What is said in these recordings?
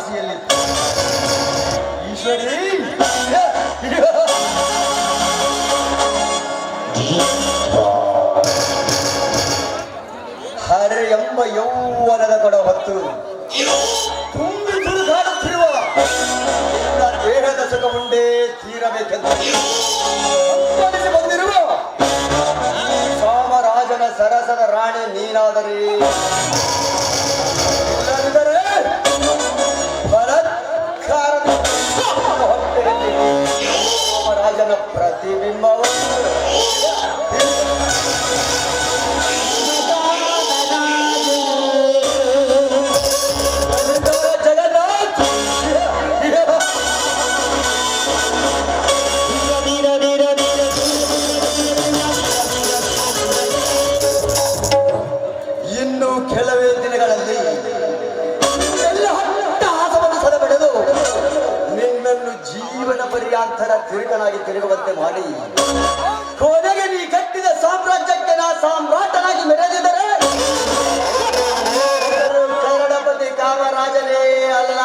ರಾಶಿಯಲ್ಲಿ ಈಶ್ವರಿ ಹರೆ ಎಂಬ ಯೌವನದ ಕೊಡ ಹೊತ್ತು ತುಂಬಿ ತುಳುಕಾಡುತ್ತಿರುವ ದೇಹದ ಸುಖ ಮುಂದೆ ತೀರಬೇಕೆಂದು ಬಂದಿರುವ ಸಾಮರಾಜನ ಸರಸದ ರಾಣಿ ನೀನಾದರೆ ಇಲ್ಲದಿದ್ದರೆ ಬಲಾತ್ಕಾರದ ಹೊಟ್ಟೆಯಲ್ಲಿ ಸಾಮರಾಜನ ಪ್ರತಿಬಿಂಬವನ್ನು ಕೆಲವೇ ದಿನಗಳಲ್ಲಿ ಎಲ್ಲ ಹಟ್ಟಹಾಸವನ್ನು ಸದಬಡೆದು ನಿನ್ನನ್ನು ಜೀವನ ಪರ್ಯಾಂತರ ತಿರುಗನಾಗಿ ತಿರುಗುವಂತೆ ಮಾಡಿ ಕೊನೆಗೆ ನೀ ಕಟ್ಟಿದ ಸಾಮ್ರಾಜ್ಯಕ್ಕೆ ನಾ ಸಾಮ್ರಾಟನಾಗಿ ಮೆರೆದಿದ್ದರೆ ಕನ್ನಡಪತಿ ಕಾಮರಾಜನೇ ಅಲ್ಲ.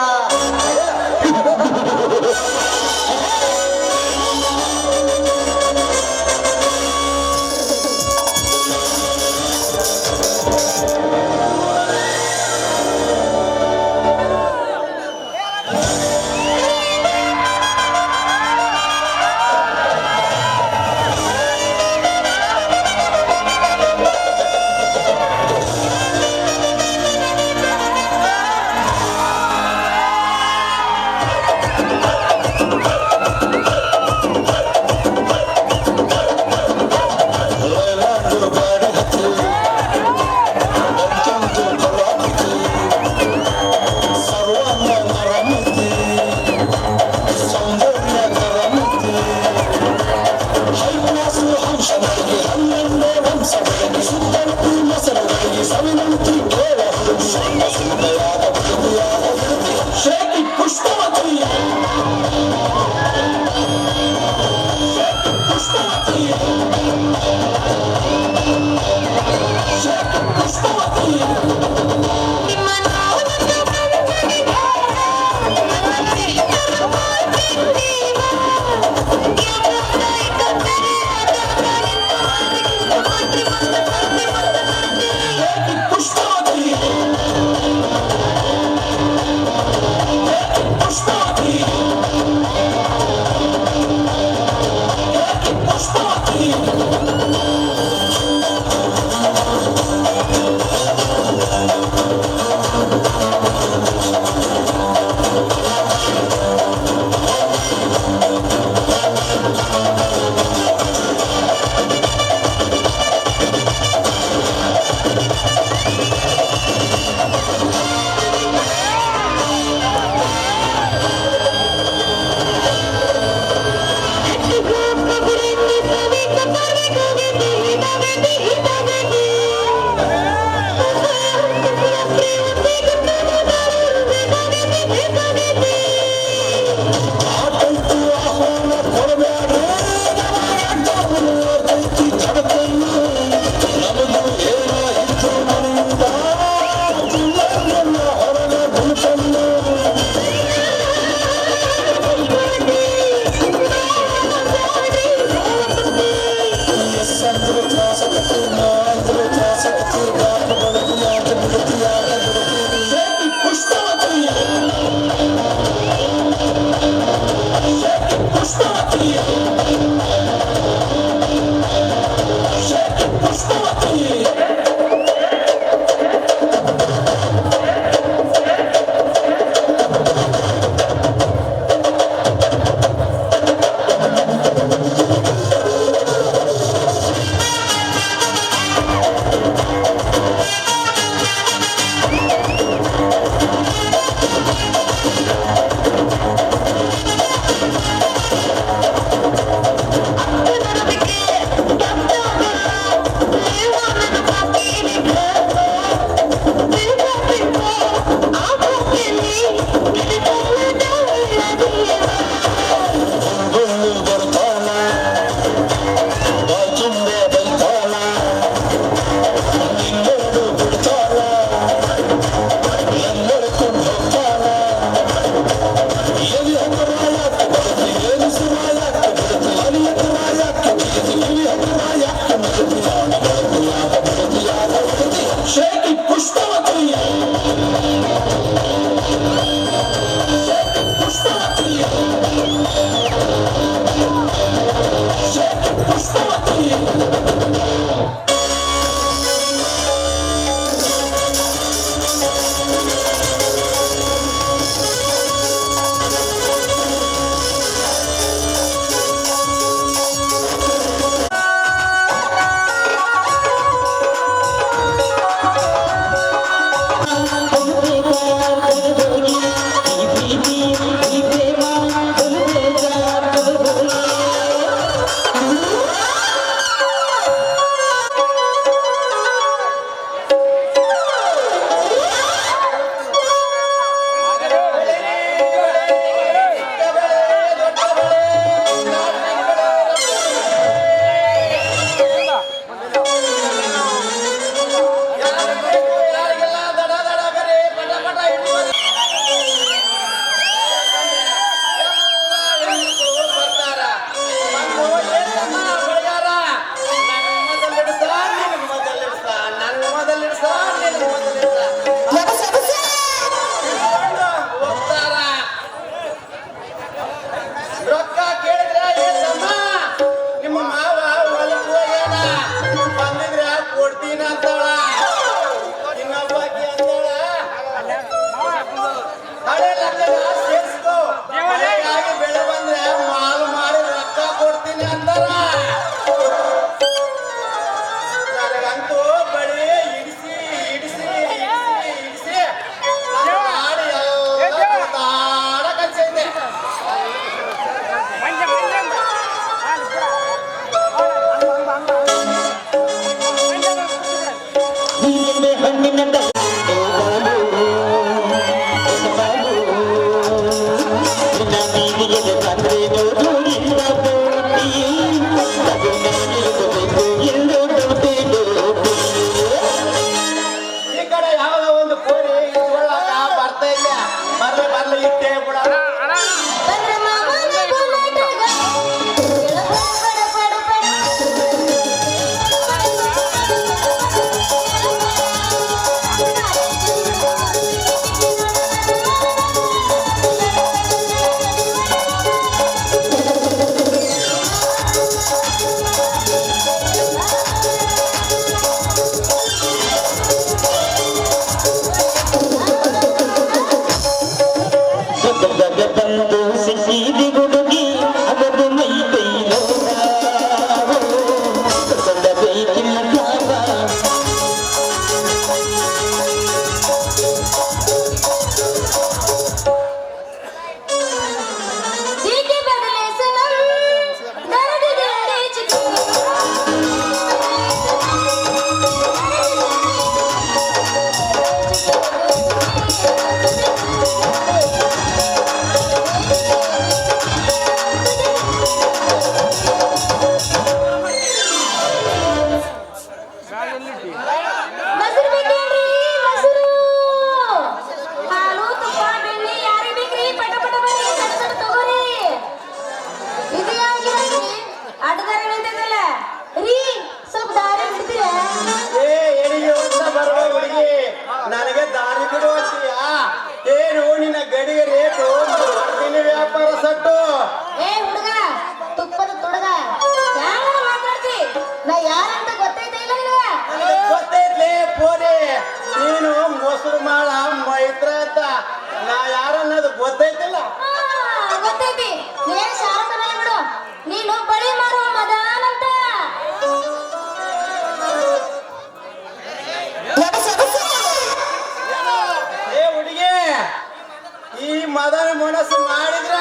ಮದನ ಮನಸ್ಸು ಮಾಡಿದ್ರ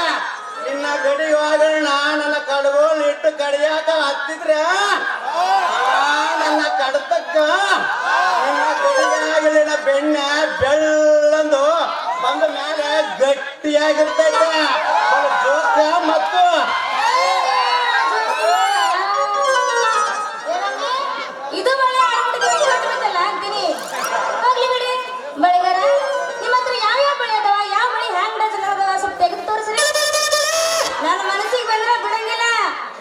ಇನ್ನ ಗಡಿಯುವಾಗ ನನ್ನ ಕಡ್ಗೋಲ್ ಇಟ್ಟು ಕಡಿಯಾಕ ಹತ್ತಿದ್ರ ನನ್ನ ಕಡತಕ್ಕ ನಿನ್ನ ಗಡಿಯಾಗಿನ ಬೆಣ್ಣೆ ಬೆಳ್ಳಂದು ಬಂದ ಮೇಲೆ ಗಟ್ಟಿಯಾಗಿರ್ತೈತೆ ಜೋಕ ಮತ್ತು ಇದು ಒಳ್ಳೆ ಆರೋಗ್ಯಕ್ಕೆ ಅಂತೀನಿ ಹೋಗ್ಲಿ ಬಿಡಿ ಬಳಿಗಾರ ನಿಮ್ಮ ಹತ್ರ ಯಾವ ಬಳಿ ಅದಾವ ಯಾವ ಬಳಿ ಹ್ಯಾಂಗ್ ಡಜನ್ ಅದಾವ ಸ್ವಲ್ಪ ತೆಗೆದು ತೋರಿಸ್ರಿ ನನ್ನ ಮನಸ್ಸಿಗೆ ಬಂದ್ರೆ ಬಿಡಂಗಿಲ್ಲ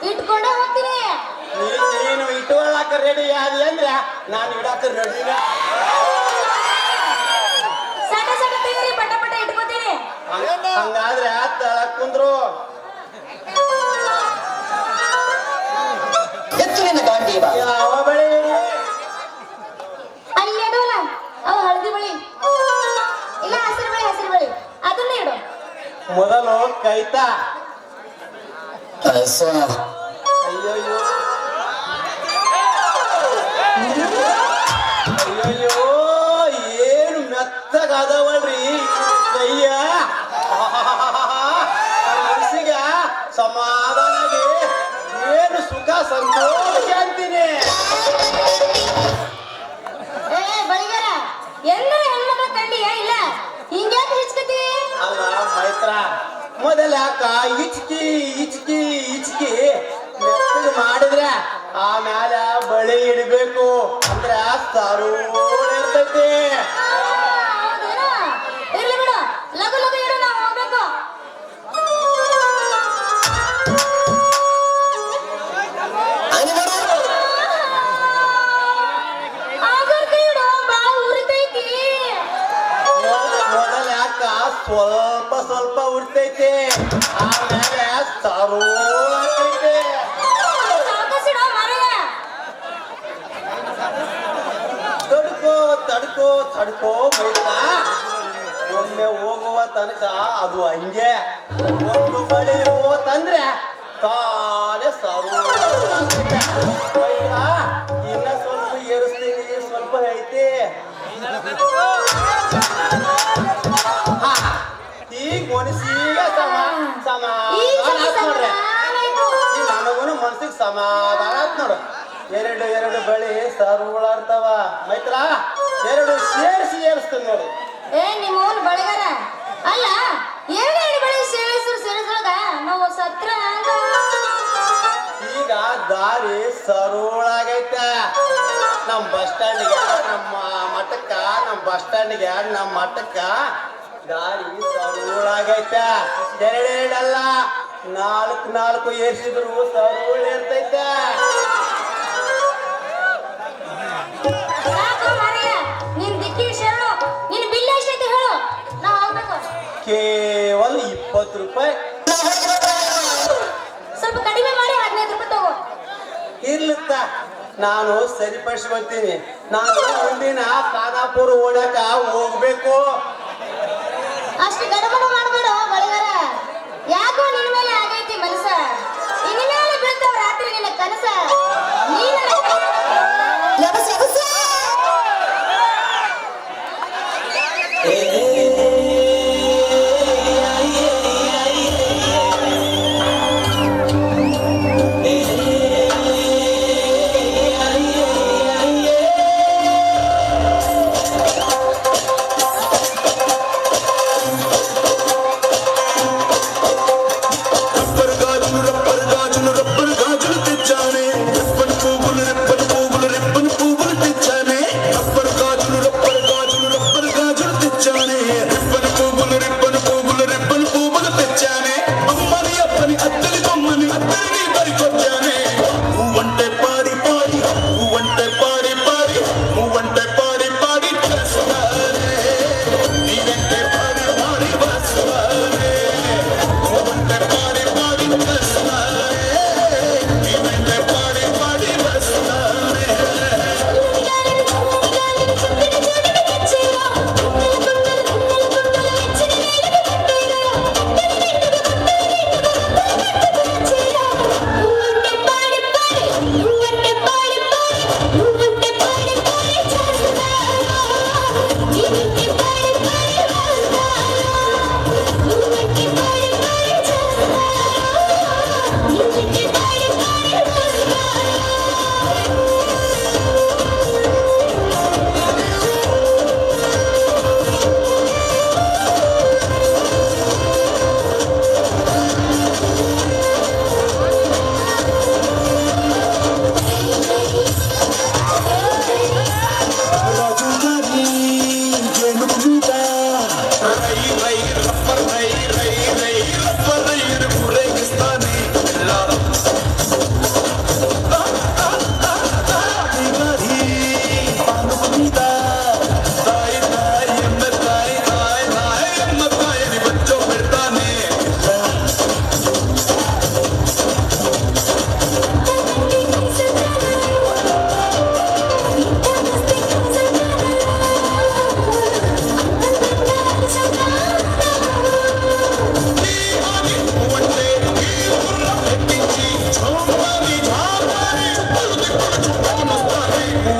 ಇಟ್ಕೊಂಡೇ ಹೋಗ್ತೀನಿ ನೀನು ಇಟ್ಕೊಳ್ಳಾಕ ರೆಡಿ ಆದಿ ಅಂದ್ರೆ ನಾನು ಇಡಾಕ ರೆಡಿನ ಸಣ್ಣ ಸಣ್ಣ ತೆಗೀರಿ ಪಟ ಪಟ ಇಟ್ಕೋತೀನಿ ಹಂಗಾದ್ರೆ ತಳಕ್ ಕುಂದ್ರು ಯಾವ ಬಳಿ ಅಲ್ಲಿ ಇಡೋಲ್ಲ ಅವು ಹಳದಿ ಬಳಿ ಇಲ್ಲ ಹಸಿರು ಬಳಿ ಅದನ್ನ ಇಡು. ಮೊದಲು ಕೈತಾ ऐसा ಅಯ್ಯಯ್ಯೋ ಅಯ್ಯಯ್ಯೋ ಏನು ಮೆತ್ತಗಾದವಳ್ರಿ ಕೈಯ ಮನಸ್ಸಿಗ ಸಮಾಧಾನಗೆ ಏನು ಸುಖ ಸಂತೋಷ ಅಂತೀನಿ. ಏ ಬಳಿಗಾರ ಎಲ್ಲರ ಹೆಣ್ಮಕ್ಳ ಕಂಡಿಯಾ ಇಲ್ಲ ಹಿಂಗ್ಯಾಕೆ ಹಿಚ್ಕತಿ? ಅಲ್ಲ ಮೈತ್ರ ಮೊದಲ ಯಾಕ ಇಚ್ಕಿ ಇಚ್ಕಿ ಇಚ್ಕಿ ಮೆತ್ತಗೆ ಮಾಡಿದ್ರೆ ಆಮ್ಯಾಲ ಬಳಿ ಇಡಬೇಕು ಅಂದ್ರ ಸರೋಳ ಇರ್ತೈತಿ. ಹೌದೇನೋ? ಇರ್ಲಿ ಬಿಡು ಲಗು ಲಗು ಇಡು ನಾವು ಹೋಗ್ಬೇಕು. ಆಗರ್ಕ ಇಡು ಬಾಳ ಉರಿತೈತಿ. ಮೊದಲ ಯಾಕ ಸ್ವಲ್ಪ ಸ್ವಲ್ಪ ಉಡ್ತೈತಿ ಆಮ್ಯಾಲ ಸರೋಳ ಆಗ್ತೈತಿ. ಸಾಕಸಿಡು ಮಾರಾಯ. ತಡ್ಕೋ ತಡ್ಕೋ ತಡ್ಕೋ ಮೈತ್ರ ಒಮ್ಮೆ ಹೋಗುವ ತನಕ ಅದು ಹಂಗೆ ಒಂದು ಬಳಿ ಹೋತಂದ್ರೆ ತಾನೇ ಸರೋಳ ಆಗ್ತೈತೆ. ಮೈತ್ರ ಇನ್ನ ಸ್ವಲ್ಪ ಏರಿಸ್ತೀನಿ ಸ್ವಲ್ಪ ಐತಿ. ಹಾ ಈಗ ಮನಸ್ಸಿಗೆ ಈಗ ಸಮಾಧಾನ ಆತ್ ನೋಡ್ರಿ. ಸಮಾಧಾನಾಯ್ತು. ಈ ನನಗೂನು ಮನಸ್ಸಿಗೆ ಸಮಾಧಾನ ಆತ್ ನೋಡು. ಎರಡು ಬಳಿ ಸರುಳಾಡ್ತಾವ ಮೈತ್ರ ಎರಡು ಸೇರಿಸಿ ಏರಿಸ್ತೀನಿ ನೋಡು. ಏ ನಿಮ್ಮವನ್ ಬಳಿಗಾರ ಅಲ್ಲ ಏನೇನು ಬಳಿ ಸೇರಿಸೊಳಗ ನಾವು ಸತ್ರ ಹಂಗ ಈಗ ದಾರಿ ಸರುಳಾಗೈತೆ. ನಮ್ಮ ಬಸ್ ಸ್ಟ್ಯಾಂಡ್ಗೆ ನಮ್ಮ ಮಠಕ್ಕ ನಮ್ಮ ಮಠಕ್ಕ ದಾರಿ ಸರುಳಾಗೈತೆ. ಎರಡೆರಡಲ್ಲ ನಾಲ್ಕು ಏರ್ಸಿದ್ರು ಸರುಳ ಇರ್ತೈತೆ. ಸಾಕು ಮಾರಾಯ ನಿನ್ ದಿಕ್ಕಿ ಶರಣು. ನಿನ್ ಬಿಲ್ ಎಷ್ಟೈತಿ ಹೇಳು ನಾ ಹೋಗ್ಬೇಕು. ಕೇವಲ 20 ರೂಪಾಯಿ ಸ್ವಲ್ಪ ಕಡಿಮೆ ಮಾಡಿ 15 ರೂಪಾಯಿ ತಗೋ. ಇರ್ಲತ್ತ ನಾನು ಸರಿಪಡಿಸ್ಕೊಳ್ತೀನಿ. ನಾನು ಮುಂದಿನ ಖಾನಾಪುರ ಓಡಾಕ ಹೋಗ್ಬೇಕು. ಅಷ್ಟು ಗಡಬಡ ಮಾಡ್ಬೇಡ ಬಳಿಗಾರ. ಯಾಕೋ ನಿನ್ ಮೇಲೆ ಆಗೈತಿ ಮನಸ್ಸ. ಇನ್ಮೇಲೆ ಬೀಳ್ತಾವ ರಾತ್ರಿ ನಿನ್ನ ಕನಸ. ನೀನ రబ్బర్ గాజులు తెచ్చానే రబ్బర్ పువ్వులు రెప్పలు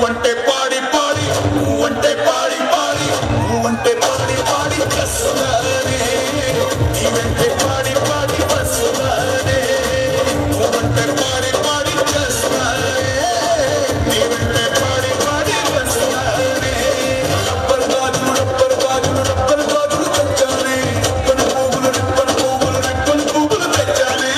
ಒಂಟೆ ಪಾಡಿ ಪಾಡಿ ಒಂಟೆ ಪಾಡಿ ಪಾಡಿ ಒಂಟೆ ಪಾಡಿ ಪಾಡಿ ಬಸ್ಲಾನೆ ಒಂಟೆ ಪಾಡಿ ಪಾಡಿ ಬಸ್ಲಾನೆ ಒಂಟೆ ಪಾಡಿ ಪಾಡಿ ಬಸ್ಲಾನೆ ಒಂಟೆ ಪಾಡಿ ಪಾಡಿ ಬಸ್ಲಾನೆ ರಬ್ಬರ್ ಗಾಜು ರಬ್ಬರ್ ಗಾಜು ರಬ್ಬರ್ ಗಾಜು ತೆಚ್ಚಾನೆ ರಿಪ್ಪನ್ ಕೂಗುಲು ತೆಚ್ಚಾನೆ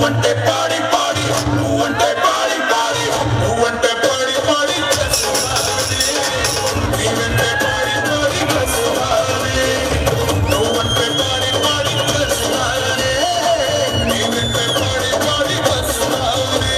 ಒಂಟೆ ಪಾಡಿ ಪಾಡಿ ಒಂಟೆ ಪಾಡಿ ಪಾಡಿ ಒಂಟೆ ಪಾಡಿ ಪಾಡಿ ಒಂಟೆ ಪಾಡಿ ಪಾಡಿ ಬಸ್ಲಾನೆ ಒಂಟೆ ಪಾಡಿ ಪಾಡಿ ಬಸ್ಲಾನೆ ಒಂಟೆ ಪಾಡಿ ಪಾಡಿ ಬಸ್ಲಾನೆ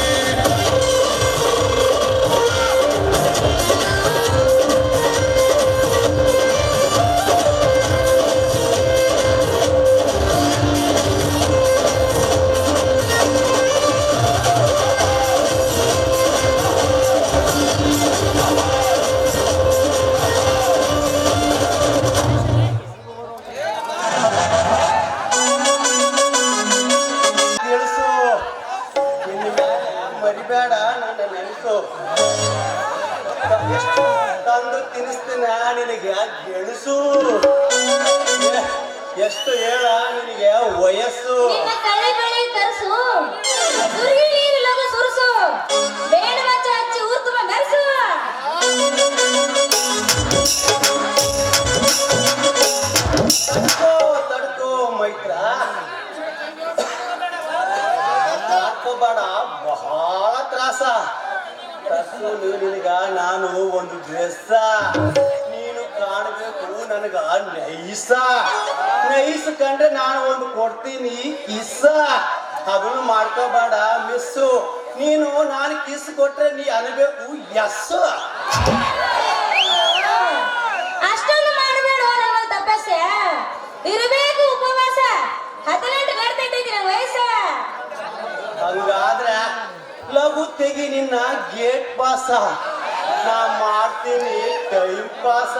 ತಿಳಿಸು ನಿನ್ನ ಮೇಲೆ ಮರಿಬೇಡ ನನ್ನ ನೆನೆಸು ತಂದು ತಿನ್ನಿಸ್ತೀನ ನಿನಗೆ ಗೆಣಸು ಎಷ್ಟು ಹೇಳ ನಿನಗೆ ವಯಸ್ಸು ನಿನ್ನ ಕಳೆ ಬೆಳೆ ತರಿಸು ಸುರ್ಗಿ ನೀರು ಲಗು ಸುರಿಸು ಬೇಡ ಮಚ್ಚ ಹಚ್ಚಿ ಊರ್ ತುಂಬ ಮೆರೆಸು ತಡ್ಕೋ ತಡ್ಕೋ ಮೈತ್ರ ಹಾಕೋಬೇಡ ಬಹಳ ತ್ರಾಸ ತರ್ಸು ನಿನಗ ನಾನು ಒಂದು ಡ್ರೆಸ್ಸ ನೀನು ಕಾಣಬೇಕು ನನಗ ನೈಸ್ ಕಂಡ್ರೆ ನಾನು ಒಂದು ಕೊಡ್ತೀನಿ ಕಿಸ್ಸ ಅದನ್ನು ಮಾಡ್ಕೋಬೇಡ ಮಿಸ್ಸು ನೀನು ನಾನು ಕಿಸ್ ಕೊಟ್ರೆ ನೀ ಅನ್ಬೇಕು ಎಸ್ಸು ಅಷ್ಟೊಂದು ಮಾಡಬೇಡ ನಮ್ಮ ತಪಸ್ಸೆ ಇರಬೇಕು ಉಪವಾಸ 18 ಗಂಟೆ ವಯಸ್ಸ ಹಂಗಾದ್ರೆ ಲಘು ತೆಗಿ ನಿನ್ನ ಗೇಟ್ ಪಾಸ ನಾ ಮಾಡ್ತೀನಿ ಟೈಮ್ ಪಾಸ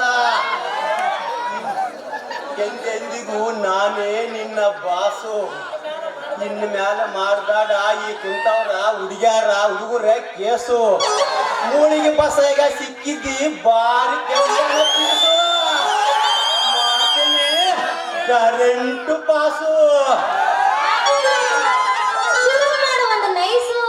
ಎಂದೆಂದಿಗೂ ನಾನೇ ನಿನ್ನ ಬಾಸು ಇನ್ನು ಮೇಲೆ ಮಾಡ್ಬೇಡ ಈ ಕುಂತವ್ರ ಹುಡುಗ್ಯಾರ ಹುಡುಗರ ಕೇಸು ಮೂಳಿಗೆ ಪಾಸ ಈಗ ಸಿಕ್ಕಿದ್ದಿ ಬಾರಿ ಕೆಂಪನ ಪೀಸು ಮಾಡ್ತೀನಿ ಕರೆಂಟು ಪಾಸು ಶುರು ಮಾಡು ಒಂದು ನೈಸು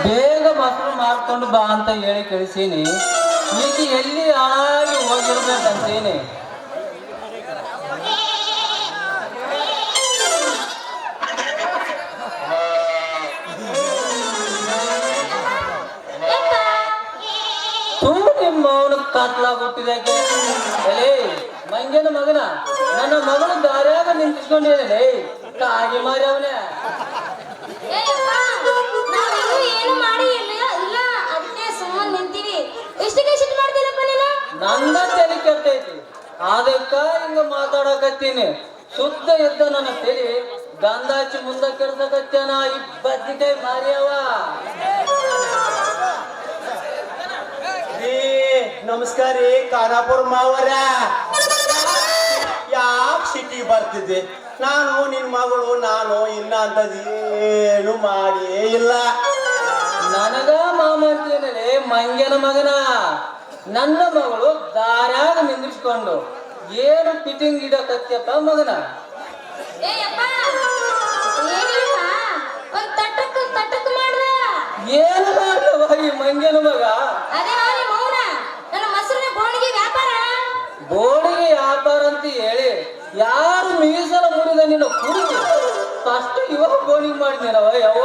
ಬೇಗ ಮೊಸರು ಮಾಡ್ಕೊಂಡು ಬಾ ಅಂತ ಹೇಳಿ ಕಳಿಸೀನಿ. ಈಗ ಎಲ್ಲಿ ಹಾಳಾಗಿ ಹೋಗಿರ್ಬೇಕಂತೀನಿ. ನಿಮ್ಮ ಅವನು ಕತ್ಲಾಗುಟ್ಟಿದಾಕೆ ಎಲೇ ಮಂಗನ ಮಗನ, ನನ್ನ ಮಗಳು ದಾರ್ಯಾಗ ನಿಂತಿಸ್ಕೊಂಡಿದ್ದೇನೆ ಕಾಗಿ ಮಾರಿ ಅವನೇ. ಏನು ಮಾಡಿ ಇಲ್ಲ ಅದಕ್ಕೆ ಸುಮ್ಮನೆ ನಿಂತೀವಿ. ಎಷ್ಟಿಗೆ ಸಿಟ್ಟು ಮಾಡ್ತೀರಪ್ಪ ನೀನು? ನನ್ನ ತಲೆ ಕೆಟ್ಟೈತಿ, ಅದಕ್ಕ ಹಿಂಗ ಮಾತಾಡಕತ್ತೀನಿ. ಶುದ್ಧ ಇದ್ದ ನನ್ನ ತಲೆ ಗಂಧಾಚಿ ಮುಂದ ಕೆಡ್ಸಕತ್ತೇನ ಈ ಬದ್ನಿಕಾಯಿ ಮಾರಿಯವ. ನಮಸ್ಕಾರ ರೀ ಖಾನಾಪುರ ಮಾವರ. ಯಾಕೆ ಸಿಟಿಗೆ ಬರ್ತಿದ್ದೆ? ನಾನು ನಿನ್ನ ಮಗಳು ನಾನು ಇನ್ನ ಅಂತದೇನು ಮಾಡಿಯೇ ಇಲ್ಲ. ನನಗ ಮಾಮ ಅಂತೇನಲೇ ಮಂಗ್ಯನ ಮಗನ. ನನ್ನ ಮಗಳು ದಾರ್ಯಾಗ ನಿಂದಿಸ್ಕೊಂಡು ಏನು ಫಿಟ್ಟಿಂಗ್ ಇಡಕತ್ತಪ್ಪ ಮಗನ. ಏನು ಮಾಡ್ಲವ ಈ ಮಂಗ್ಯನ ಮಗ? ಬೋಳಿಗೆ ವ್ಯಾಪಾರ ಅಂತ ಹೇಳಿ ಯಾರು ಮೀಸಲ ಮುರಿದ ನಿನ್ನ ಕುಡಿದು ಫಸ್ಟ್ ಇವಾಗ ಬೋಣಿಗೆ ಮಾಡಿದ್ನವ ಯವ್ವ.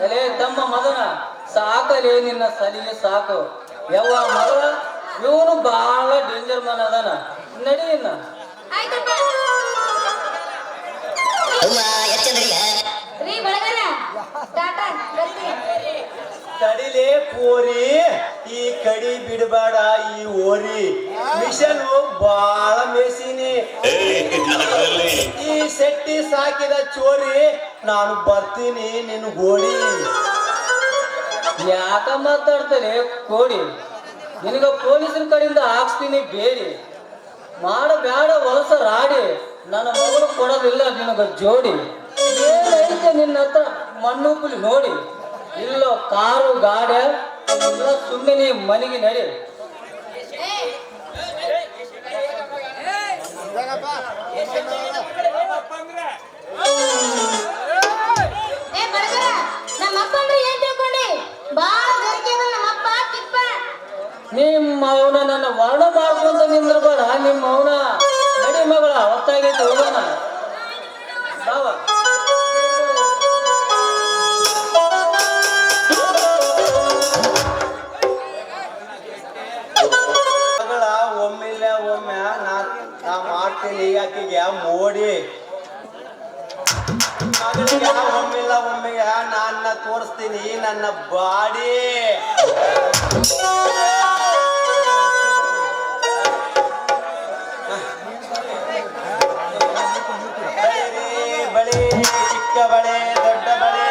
ಎಲೆ ತಮ್ಮ ಮಗನ ಸಾಕಲೇ ನಿನ್ನ ಸಲಿಗೆ ಸಾಕು ಯವ್ವ ಮಗಳ. ಇವನು ಬಹಳ ಡೇಂಜರ್ ಮನ ಅದಾನ. ನಡಿ ಇನ್ನ. ತಡಿಲೇ ಪೋರಿ, ಈ ಕಡಿ ಬಿಡಬೇಡ ಈ ಓರಿ. ಮಿಷನು ಬಾಳ ಮೇಸಿನಿ. ಈ ಸೆಟ್ಟಿ ಸಾಕಿದ ಚೋರಿ, ನಾನು ಬರ್ತೀನಿ ನಿನ್ನ ಗೋಡಿ. ಯಾಕ ಮಾತಾಡ್ತಾನೆ ಕೋಡಿ? ನಿನಗ ಪೊಲೀಸರ ಕಡೆಯಿಂದ ಹಾಕ್ಸ್ತೀನಿ ಬೇಡಿ. ಮಾಡಬೇಡ ಹೊಲಸ ರಾಡಿ, ನನ್ನ ಮಗಳು ಕೊಡೋದಿಲ್ಲ ನಿನಗ ಜೋಡಿ. ಏನೈತೆ ನಿನ್ನ ಹತ್ರ ಮಣ್ಣು ಪುಲಿ ನೋಡಿ. ಇಲ್ಲೋ ಕಾರು ಗಾಡಿ ಎಲ್ಲ ಸುಮ್ಮನೆ ಮನೆಗೆ ನಡಿ. ಏ ಬಡಗರ, ನಮ್ಮಪ್ಪ ಅಂದ್ರೆ ಏನ್ ತಿಳ್ಕೊಂಡಿ? ಬಾಳ ಗರಿಕೆ ಅದ ನಮ್ಮಪ್ಪ ಕಿಪ್ಪ. ನಿಮ್ಮ ಅವನ ನನ್ನ ವರ್ಣ ಮಾಡ್ಕೊಂತ ನಿಂದ್ರಬೇಡ. ನಿಮ್ಮ ಅವನ ನಡಿ ಮಗಳ, ಹೊತ್ತಾಗೈತೆ ಹೋಗೋಣ. ಬಾವ ಮಗಳ ಒಮ್ಮಿಲ್ಲ ಒಮ್ಮೆ ನಾ ಮಾಡ್ತೀನಿ ಆಕೆಗೆ ಮೋಡಿ. ಮಗಳಿಗೆ ಒಮ್ಮಿಲ್ಲ ಒಮ್ಮೆಗೆ ನನ್ನ ತೋರಿಸ್ತೀನಿ ನನ್ನ ಬಾಡಿ. ಬಳಿ ಚಿಕ್ಕ ಬಳೆ ದೊಡ್ಡ ಬಳೆ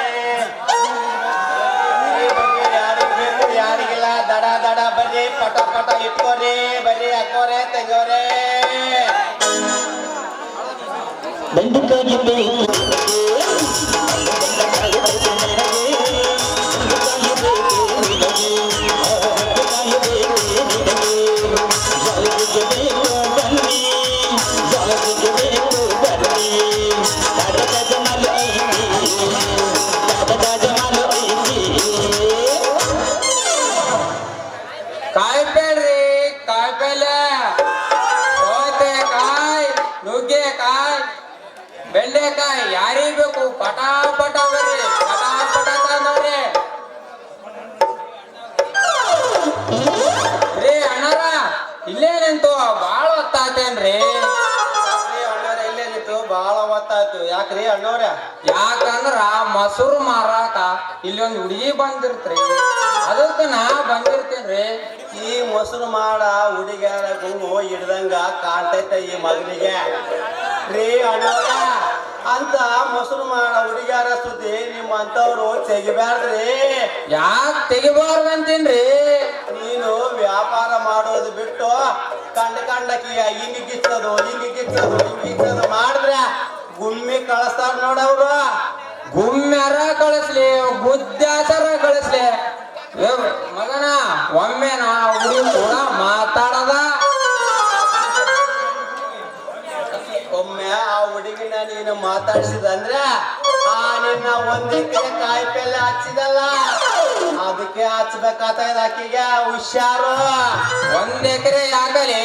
ಯಾರಿಗೆ ಬೇಕು ಯಾರಿಗಿಲ್ಲ ದಡ ದಡ ಬರ್ರಿ ಪಟ ಪಟ ಇಟ್ಕೋರಿ ಬರ್ರಿ ಹಾಕೋರೆ ತೆಗೋರೆ. ಕಾಯಿಪಲ್ಲೆ ಕಾಯಿಪಲ್ಲೆ ಸೌತೆಕಾಯಿ ನುಗ್ಗೆಕಾಯಿ ಬೆಂಡೆಕಾಯಿ ಯಾರಿಗೆ ಬೇಕು ಪಟ ಪಟ ಬರ್ರಿ ಪಟ ಪಟ ತಂದವ್ರಿ. ರೀ ಅಣ್ಣಾರ ಇಲ್ಲೇ ನಿಂತು ಬಾಳ ಹೊತ್ತಾತೇನ್ರಿ. ಅಣ್ಣವ್ರ ಇಲ್ಲೇ ನಿಂತು ಬಹಳ ಹೊತ್ತಾಯ್ತು. ಯಾಕ್ರಿ ಅಣ್ಣವ್ರ? ಯಾಕಂದ್ರ ಮೊಸರು ಮಾರಾಕ ಇಲ್ಲಿ ಒಂದು ಹುಡುಗಿ ಬಂದಿರ್ತ್ರಿ, ಅದಕ್ಕೆ ನಾ ಬಂದಿರ್ತೇನ್ರಿ. ಈ ಮೊಸರು ಮಾಡ ಹುಡುಗಿಯರ ಗುಂಗು ಹಿಡ್ದಂಗ ಕಾಣ್ತೈತೆ ಈ ಮಗನಿಗೆ. ರೀ ಅಣ್ಣವ್ರ, ಅಂತ ಮೊಸರು ಮಾಡ ಹುಡುಗಿಯರ ಸುದ್ದಿ ನಿಮ್ಮಂತವ್ರು ತೆಗಿಬ್ಯಾರ್ದ್ರಿ. ಯಾಕೆ ತೆಗಿಬಾರ್ದಂತೀನ್ರಿ? ನೀನು ವ್ಯಾಪಾರ ಮಾಡೋದು ಬಿಟ್ಟು ಕಂಡಕೀಗ ಹಿಂಗಿಚ್ಚೋದು ಮಾಡಿದ್ರೆ ಗುಮ್ಮಿ ಕಳಿಸ್ತಾರ ನೋಡವ್ರು. ಗುಮ್ಮ್ಯಾರ ಕಳಿಸ್ಲಿ ಬುದ್ಧಾಸರ ಕಳಿಸ್ಲಿ, ಏ ಮಗನ ಒಮ್ಮೆ ನಾ ಹುಡುಗಿ ಕೂಡ ಮಾತಾಡದ. ಒಮ್ಮೆ ಆ ಹುಡುಗಿನ ನೀನು ಮಾತಾಡ್ಸಿದಂದ್ರೆ ಆ ನಿನ್ನ ಒಂದಕ್ಕೆ ಕಾಯಿಪಲ್ಲೆ ಹಚ್ಚಿದಲ್ಲ ಅದಕ್ಕೆ ಹಚ್ಬೇಕಾಗ್ತದ ಆಕಿಗೆ. ಹುಷಾರು. 1 ಎಕರೆ ಆಗಲಿ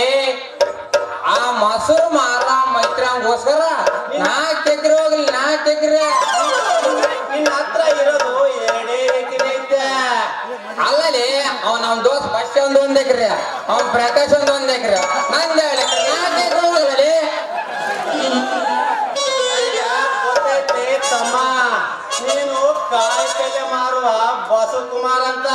ಆ ಮೊಸರು ಮಾರ ಮೈತ್ರಂಗೋಸ್ಕರ 4 ಎಕರೆ ಹೋಗ್ಲಿ 4 ಎಕರೆ. ನಿನ್ನ ಹತ್ರ ಇರೋದು 2 ಎಕರೆ ಐತೆ. ಅಲ್ಲಲ್ಲಿ ನಮ್ ದೋಸ್ತ್ ಫಸ್ಟ್ 1 ಎಕರೆ, ಅವ್ನ ಪ್ರಕಾಶ್ 1 ಎಕರೆ, ನಂದು 2 ಎಕರೆ, 4 ಎಕರೆ ಹೋಗಲಿ. ಗೊತ್ತೈತಿ ತಮ್ಮ, ನೀನು ಕಾಯಿಪಲ್ಲೆ ಮಾರುವ ಬಸವಕುಮಾರ್ ಅಂತ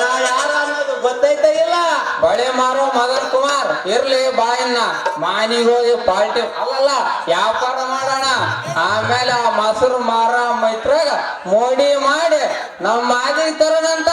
ನಾ ಯಾರ ಅನ್ನೋದು ಗೊತ್ತೈತೆ ಇಲ್ಲ? ಬಳೆ ಮಾರೋ ಮದನ್ ಕುಮಾರ್ ಇರ್ಲಿ ಬಾಯನ್ನ ಮಾನಿಗೆ ಹೋಗಿ ಪಾಲ್ಟಿ ಅಲ್ಲಲ್ಲ ವ್ಯಾಪಾರ ಮಾಡೋಣ. ಆಮೇಲೆ ಆ ಮೊಸರು ಮಾರ ಮೈತ್ರಾಗ ಮೋಡಿ ಮಾಡಿ ನಮ್ಮ ಮಾದಿಗೆ ತರೋಣಂತ.